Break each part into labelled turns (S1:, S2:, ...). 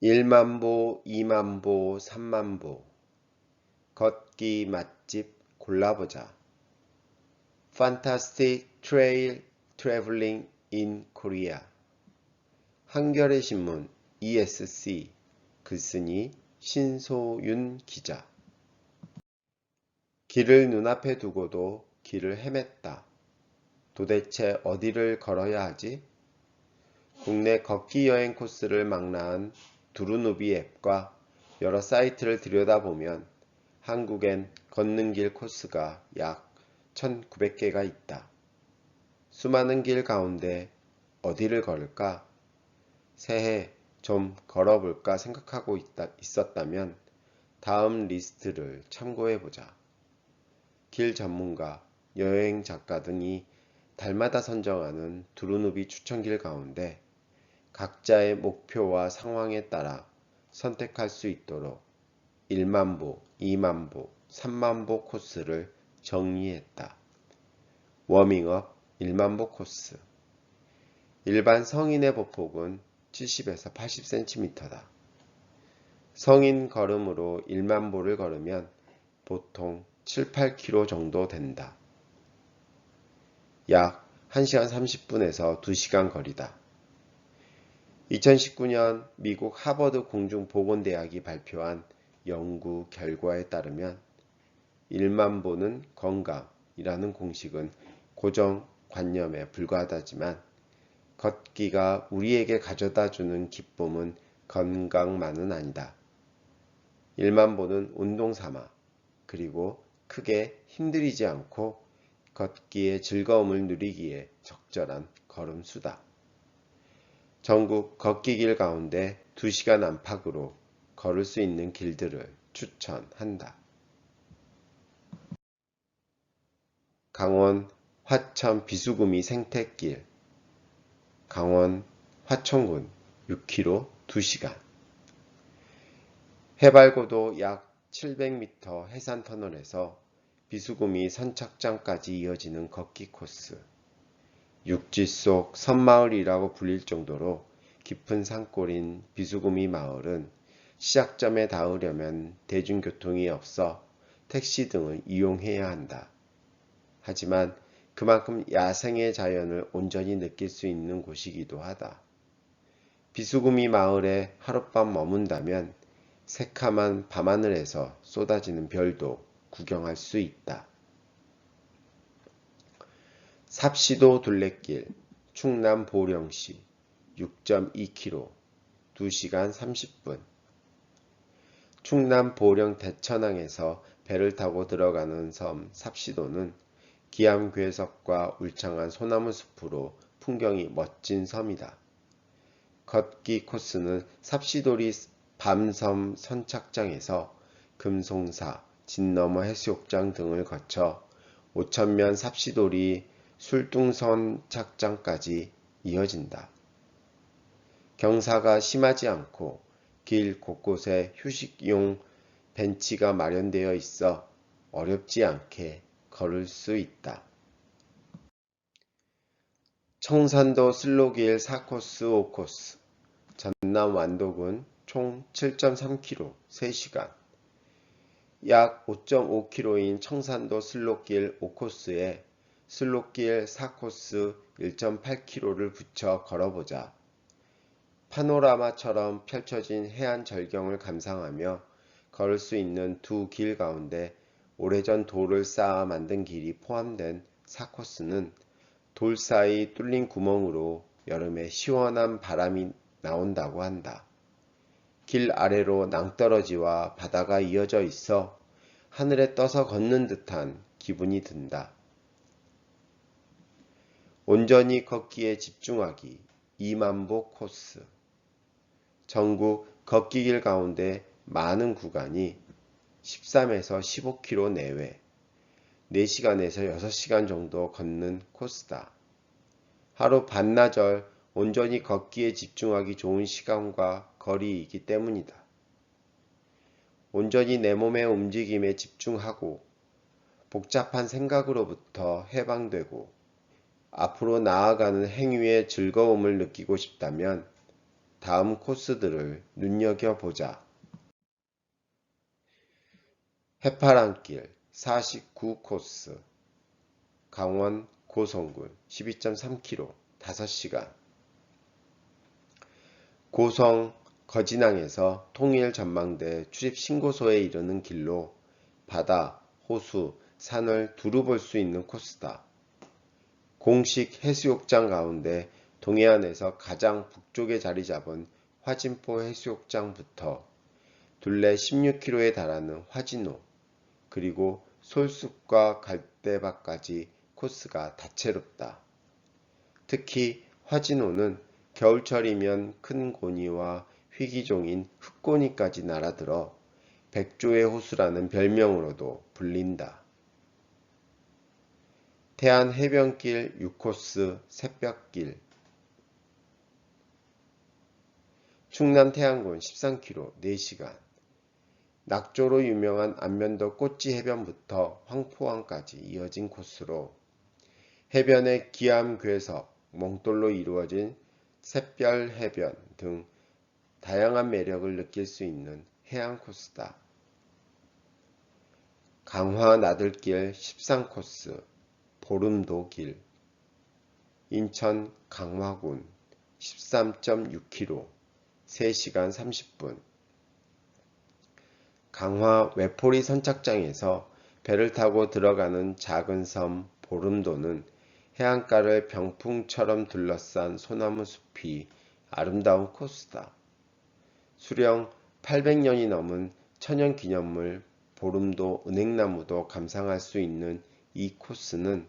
S1: 1만보, 2만보, 3만보. 걷기 맛집 골라보자. Fantastic Trail Traveling in Korea. 한겨레 신문 ESC. 글쓴이 신소윤 기자. 길을 눈앞에 두고도 길을 헤맸다. 도대체 어디를 걸어야 하지? 국내 걷기 여행 코스를 망라한 두루누비 앱과 여러 사이트를 들여다보면 한국엔 걷는 길 코스가 약 1900개가 있다. 수많은 길 가운데 어디를 걸을까? 새해 좀 걸어볼까 생각하고 있었다면 다음 리스트를 참고해보자. 길 전문가, 여행 작가 등이 달마다 선정하는 두루누비 추천길 가운데 각자의 목표와 상황에 따라 선택할 수 있도록 1만보, 2만보, 3만보 코스를 정리했다. 워밍업 1만보 코스. 일반 성인의 보폭은 70에서 80cm다. 성인 걸음으로 1만보를 걸으면 보통 7, 8km 정도 된다. 약 1시간 30분에서 2시간 거리다. 2019년 미국 하버드 공중보건대학이 발표한 연구 결과에 따르면 1만보는 건강이라는 공식은 고정관념에 불과하다지만 걷기가 우리에게 가져다주는 기쁨은 건강만은 아니다. 1만보는 운동삼아 그리고 크게 힘들이지 않고 걷기의 즐거움을 누리기에 적절한 걸음수다. 전국 걷기길 가운데 2시간 안팎으로 걸을 수 있는 길들을 추천한다. 강원 화천 비수구미 생태길. 강원 화천군 6km 2시간. 해발고도 약 700m 해상터널에서 비수구미 선착장까지 이어지는 걷기 코스. 육지 속 섬마을이라고 불릴 정도로 깊은 산골인 비수구미 마을은 시작점에 닿으려면 대중교통이 없어 택시 등을 이용해야 한다. 하지만 그만큼 야생의 자연을 온전히 느낄 수 있는 곳이기도 하다. 비수구미 마을에 하룻밤 머문다면 새카만 밤하늘에서 쏟아지는 별도 구경할 수 있다. 삽시도 둘레길 충남 보령시 6.2km 2시간 30분. 충남 보령 대천항에서 배를 타고 들어가는 섬 삽시도는 기암괴석과 울창한 소나무 숲으로 풍경이 멋진 섬이다. 걷기 코스는 삽시도리 밤섬 선착장에서 금송사, 진너머 해수욕장 등을 거쳐 오천면 삽시도리 술둥선 착장까지 이어진다. 경사가 심하지 않고 길 곳곳에 휴식용 벤치가 마련되어 있어 어렵지 않게 걸을 수 있다. 청산도 슬로길 4코스 5코스. 전남 완도군 총 7.3km 3시간. 약 5.5km인 청산도 슬로길 5코스에 슬로길 4코스 1.8km를 붙여 걸어보자. 파노라마처럼 펼쳐진 해안 절경을 감상하며 걸을 수 있는 두 길 가운데 오래전 돌을 쌓아 만든 길이 포함된 4코스는 돌 사이 뚫린 구멍으로 여름에 시원한 바람이 나온다고 한다. 길 아래로 낭떠러지와 바다가 이어져 있어 하늘에 떠서 걷는 듯한 기분이 든다. 온전히 걷기에 집중하기 2만보 코스. 전국 걷기길 가운데 많은 구간이 13에서 15km 내외, 4시간에서 6시간 정도 걷는 코스다. 하루 반나절 온전히 걷기에 집중하기 좋은 시간과 거리이기 때문이다. 온전히 내 몸의 움직임에 집중하고 복잡한 생각으로부터 해방되고 앞으로 나아가는 행위의 즐거움을 느끼고 싶다면 다음 코스들을 눈여겨보자. 해파랑길 49코스, 강원 고성군 12.3km 5시간. 고성 거진항에서 통일 전망대 출입 신고소에 이르는 길로 바다, 호수, 산을 두루 볼 수 있는 코스다. 공식 해수욕장 가운데 동해안에서 가장 북쪽에 자리 잡은 화진포 해수욕장부터 둘레 16km에 달하는 화진호, 그리고 솔숲과 갈대밭까지 코스가 다채롭다. 특히 화진호는 겨울철이면 큰 고니와 희귀종인 흑고니까지 날아들어 백조의 호수라는 별명으로도 불린다. 태안 해변길 6코스 새벽길, 충남 태안군 13km 4시간, 낙조로 유명한 안면도 꽃지 해변부터 황포항까지 이어진 코스로 해변의 기암 괴석, 몽돌로 이루어진 샛별 해변 등 다양한 매력을 느낄 수 있는 해안 코스다. 강화 나들길 13코스 보름도 길, 인천 강화군 13.6km 3시간 30분. 강화 외포리 선착장에서 배를 타고 들어가는 작은 섬 보름도는 해안가를 병풍처럼 둘러싼 소나무 숲이 아름다운 코스다. 수령 800년이 넘은 천연기념물 보름도 은행나무도 감상할 수 있는 이 코스는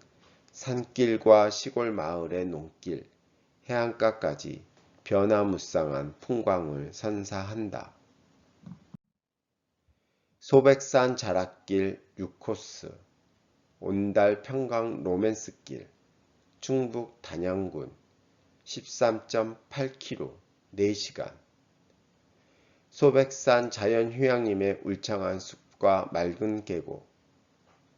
S1: 산길과 시골 마을의 농길, 해안가까지 변화무쌍한 풍광을 선사한다. 소백산 자락길 6코스, 온달 평강 로맨스길, 충북 단양군 13.8km 4시간. 소백산 자연휴양림의 울창한 숲과 맑은 계곡,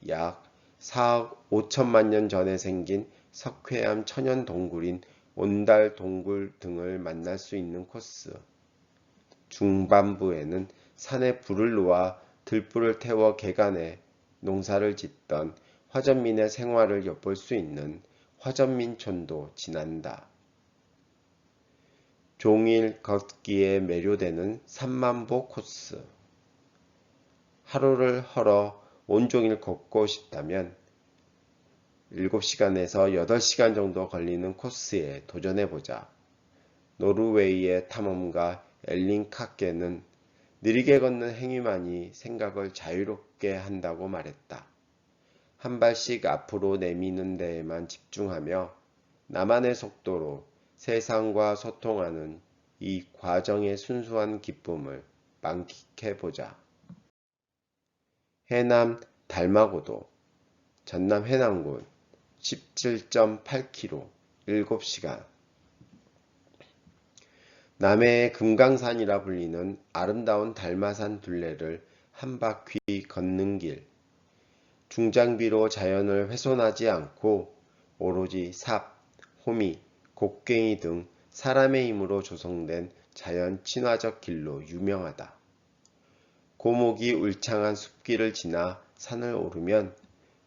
S1: 약 4억 5천만 년 전에 생긴 석회암 천연 동굴인 온달 동굴 등을 만날 수 있는 코스. 중반부에는 산에 불을 놓아 들불을 태워 개간에 농사를 짓던 화전민의 생활을 엿볼 수 있는 화전민촌도 지난다. 종일 걷기에 매료되는 3만보 코스. 하루를 헐어 온종일 걷고 싶다면 7시간에서 8시간 정도 걸리는 코스에 도전해보자. 노르웨이의 탐험가 엘린 카케는 느리게 걷는 행위만이 생각을 자유롭게 한다고 말했다. 한 발씩 앞으로 내미는 데에만 집중하며 나만의 속도로 세상과 소통하는 이 과정의 순수한 기쁨을 만끽해보자. 해남 달마고도, 전남 해남군 17.8km 7시간. 남해의 금강산이라 불리는 아름다운 달마산 둘레를 한 바퀴 걷는 길. 중장비로 자연을 훼손하지 않고 오로지 삽, 호미, 곡괭이 등 사람의 힘으로 조성된 자연 친화적 길로 유명하다. 고목이 울창한 숲길을 지나 산을 오르면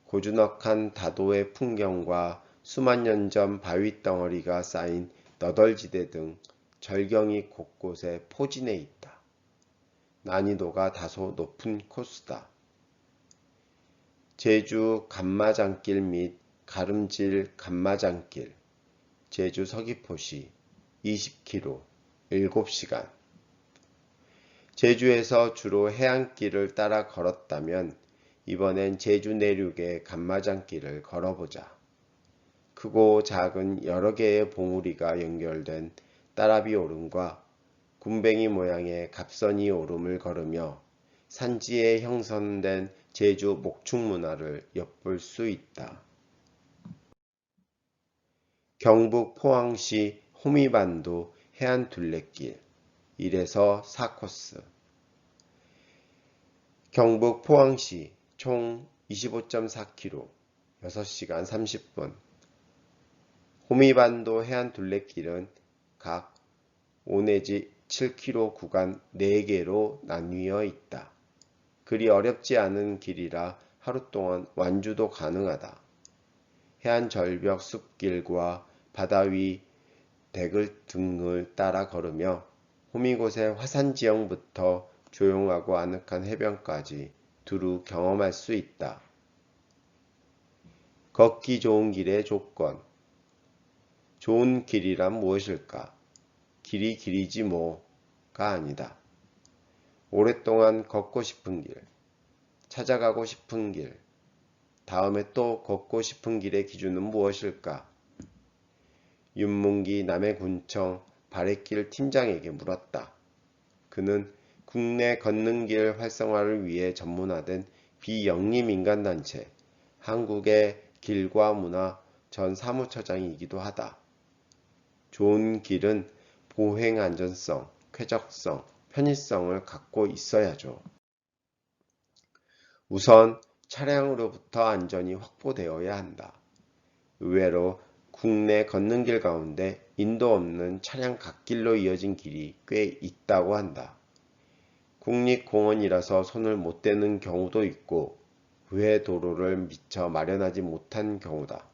S1: 고즈넉한 다도의 풍경과 수만 년 전 바위덩어리가 쌓인 너덜지대 등 절경이 곳곳에 포진해 있다. 난이도가 다소 높은 코스다. 제주 간마장길 및 가름질 간마장길, 제주 서귀포시 20km 7시간. 제주에서 주로 해안길을 따라 걸었다면 이번엔 제주 내륙의 간마장길을 걸어보자. 크고 작은 여러 개의 봉우리가 연결된 따라비 오름과 군뱅이 모양의 갑선이 오름을 걸으며 산지에 형성된 제주 목축 문화를 엿볼 수 있다. 경북 포항시 호미반도 해안 둘레길 1에서 4코스. 경북 포항시 총 25.4km 6시간 30분. 호미반도 해안 둘레길은 각 5 내지 7km 구간 4개로 나뉘어 있다. 그리 어렵지 않은 길이라 하루 동안 완주도 가능하다. 해안 절벽 숲길과 바다 위 대글 등을 따라 걸으며 호미곶의 화산 지형부터 조용하고 아늑한 해변까지 두루 경험할 수 있다. 걷기 좋은 길의 조건. 좋은 길이란 무엇일까? 길이 길이지 뭐가 아니다. 오랫동안 걷고 싶은 길, 찾아가고 싶은 길, 다음에 또 걷고 싶은 길의 기준은 무엇일까? 윤문기 남해군청 발해길 팀장에게 물었다. 그는 국내 걷는길 활성화를 위해 전문화된 비영리민간단체 한국의 길과 문화 전 사무처장이기도 하다. 좋은 길은 보행 안전성, 쾌적성, 편의성을 갖고 있어야죠. 우선 차량으로부터 안전이 확보되어야 한다. 의외로 국내 걷는길 가운데 인도 없는 차량 갓길로 이어진 길이 꽤 있다고 한다. 국립공원이라서 손을 못 대는 경우도 있고 외 도로를 미처 마련하지 못한 경우다.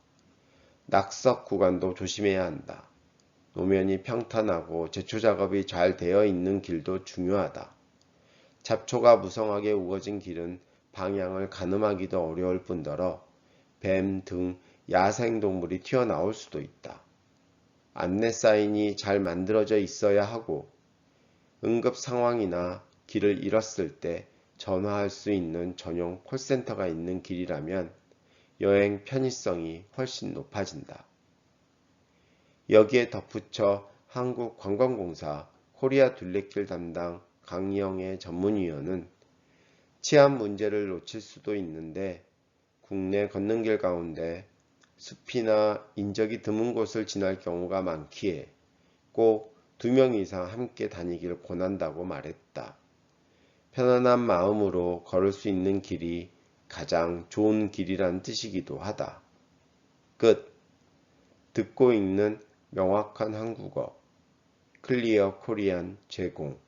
S1: 낙석 구간도 조심해야 한다. 노면이 평탄하고 제초 작업이 잘 되어 있는 길도 중요하다. 잡초가 무성하게 우거진 길은 방향을 가늠하기도 어려울 뿐더러 뱀 등 야생동물이 튀어나올 수도 있다. 안내 사인이 잘 만들어져 있어야 하고 응급 상황이나 길을 잃었을 때 전화할 수 있는 전용 콜센터가 있는 길이라면 여행 편의성이 훨씬 높아진다. 여기에 덧붙여 한국관광공사 코리아 둘레길 담당 강영애 전문위원은 치안 문제를 놓칠 수도 있는데 국내 걷는길 가운데 숲이나 인적이 드문 곳을 지날 경우가 많기에 꼭 2명 이상 함께 다니기를 권한다고 말했다. 편안한 마음으로 걸을 수 있는 길이 가장 좋은 길이란 뜻이기도 하다. 끝. 듣고 읽는 명확한 한국어 클리어 코리안 제공